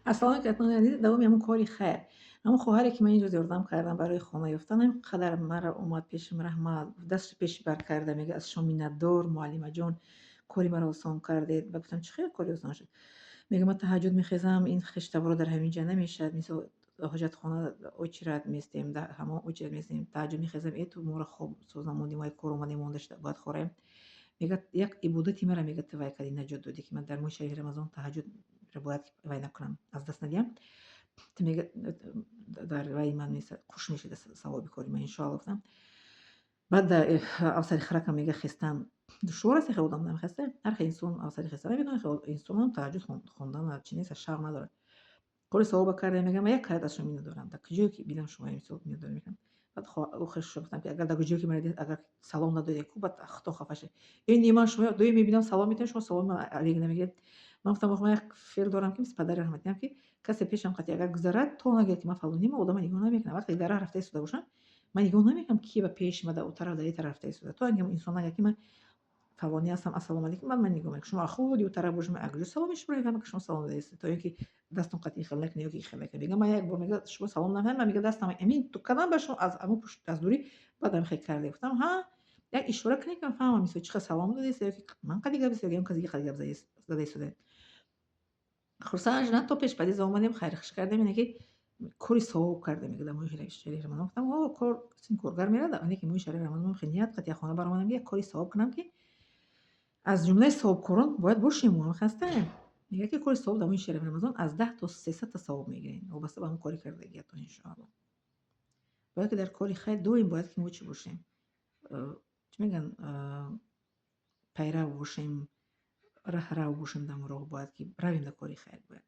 اصلا که دوام همون کاری خیر. اما خواهری که من اینجا یاردم کردم برای خانه یافتن اینقدر مرا اومد پیشم رحمت دست پیش بر کرده میگه از شما میnnتدار معلمه جان کاری مرا آسان کردید. و گفتم چه خیر کاری آسان شد. میگه من تهجد میخیزم این خشتبارا در همینجا نمیشد مثل حاجت خانه اوچرت میستیم در همه اوچرت میستیم تهجد میخیزم ای تو مورا خوب سوزنمونی مای کرومانی موندش باید خوریم. میگه یک عبادتی مرا میگه توای کردی نجات دادی که من در ماه شهر رمضان تهجد رو باید وای نکنم از دست ندیم. تو میگه در وای من میشه خوش میشه ثواب کاری من ان شاء الله گفتم. بعد اوسری خرکم میگه خستم دشوار است خیلی آدم نمیخسته هر انسان اوسری خسته نمیدونه خیلی انسان هم تهجد خوندن چی نیست شرم نداره. کلی ثواب کرده میگم من یک کار ازش میدونم در کجایی که بیدم شما میسو میدونم میگم. بعد او خوش گفتم که اگر در کجایی که میردید اگر سلام ندادید کو بعد خطا خفشه این نیمان شما دوی میبینم سلام میتونم شما سلام علیک نمیگید. من گفتم من یک فعل دارم که مثل پدر رحمت میگم که کسی پیشم قطعی اگر گذرد تو نگید که من فلانی ما آدم نگاه نمیکنم وقتی در رفته ایستاده باشم من نگاه نمیکنم کی به پیش مده او طرف در این طرف رفته ایستاده تو اگه انسان نگه که من فلانی هستم السلام علیکم بعد من نگاه میکنم شما خودی او طرف باشم اگر سلامش میگم که شما سلام دادید تا اینکه دستم قطعی خیلی نکنه یا کی خیلی نکنه میگم من یک بار میگه شما سلام نکنم من میگه دستم امین تو کدام باشم از اما پشت از دوری بعدم خیلی کرده گفتم ها یک اشاره کنی که فهمم میشه چه سلام دادید یا که من قدی گپ سرگم کسی قدی گپ زده شده خرسانش نه تو پیش بدی زمانیم خیرخش کرده اینه که کوری سوق کرده میگه در موی شهر من گفتم او کور سین کورگر میاد اینه که موی شهر من خنیات قطعی خانه برام یک کوری سوق کنم که از جمله صاحبکاران باید باشیم ما خسته میگه که کاری صاحب در این شهر رمضان از 10 تا 300 تا ثواب میگیرین وابسته به همون کاری کردگیتون ان شاء الله. باید که در کاری خیر دویم باید که ما چی باشیم چی میگن پیرو باشیم رو باشیم در راه باید که رویم در کاری خیر باید.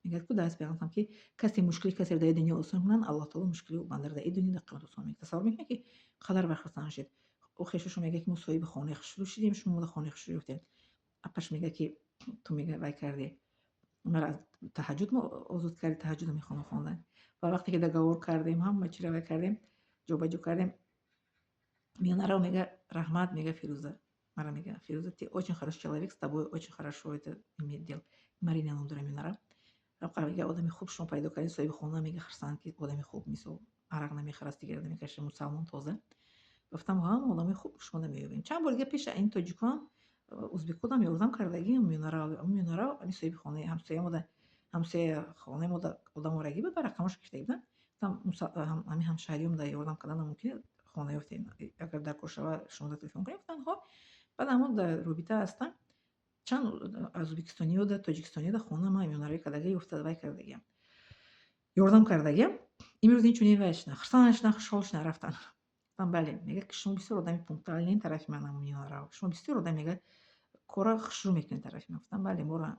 میگه که دست پیغمبر که کسی مشکلی کسی در دنیا آسان کنن الله تعالی مشکلی بندر در دنیا در قیامت آسان میکنه. تصور میکنه که قدر وقت شد او خیشش میگه که مصاحب خانه خشلو شدیم شما در خانه خشلو رفتین اپش میگه که تو میگه وای کردی مرا از تهجد ما آزاد کردی تهجد میخوام خواندن و وقتی که دگاور کردیم هم ما چی رو کردیم جو به جو کردیم میانه رو میگه رحمت میگه فیروزه مرا میگه фируза ты очень хороший человек с тобой очень хорошо это иметь дел марина нундра میانه رو میگه آدمی خوب شما پیدا کردین صاحب خونه میگه خرسان که آدمی خوب میسو عرق نمیخرست دیگه نمیکشه مسلمان تازه گفتم ها آدمی خوب شما نمیبینیم چند بار دیگه پیش این تاجیکان ازبکو هم یاردам кардагим миёнаро ани соҳиби хонаи ҳамсоямода ҳамсояи хонамода одамон рагиба ба рақамаш кишида буданд гуфтам ҳамин ҳамшаҳриёмда ёрдам кардан мумкин хона ёфтем агар дар кор шава шумо телефон кунед гуфтанд ҳо баъд ҳамон дар робита ҳастам чанд ӯзбекистониёда тоҷикистониёда хонама миёнаравӣ кардагӣ ёфта вай кардагиам ёрдам кардагиам имрӯз инчунин вайшна хурсандашна хушҳолшна рафтан гуфтам бале мега ки шумо бисёр одами пунктуален тарафи манам миёнаро шумо бисёр одам мега кора шурӯъ мекунед тарафи ман гуфтам бале моро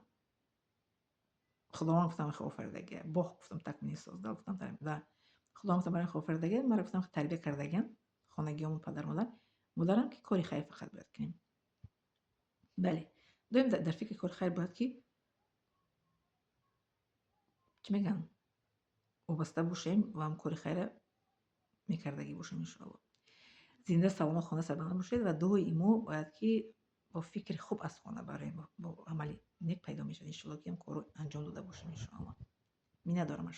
худованд гуфтам офаридагия бог гуфтам такмини созда гуфтам да худованд гуфтам барои офаридагия маро гуфтам тарбия кардагиан хонагиёмон падар модарам ки кори хайр фақат бояд кунем бале доим дар фикри кори хайр бояд ки чӣ мегӯянд вобаста бошем ва ҳам кори хайра мекардагӣ бошем иншоалло зинда саломат хона сарбаланд бошед ва доимо бояд ки با فکر خوب از خانه بریم با عملی نیک پیدا میشه ان شاء الله که هم کارو انجام داده باشیم ان شاء الله. می ندارم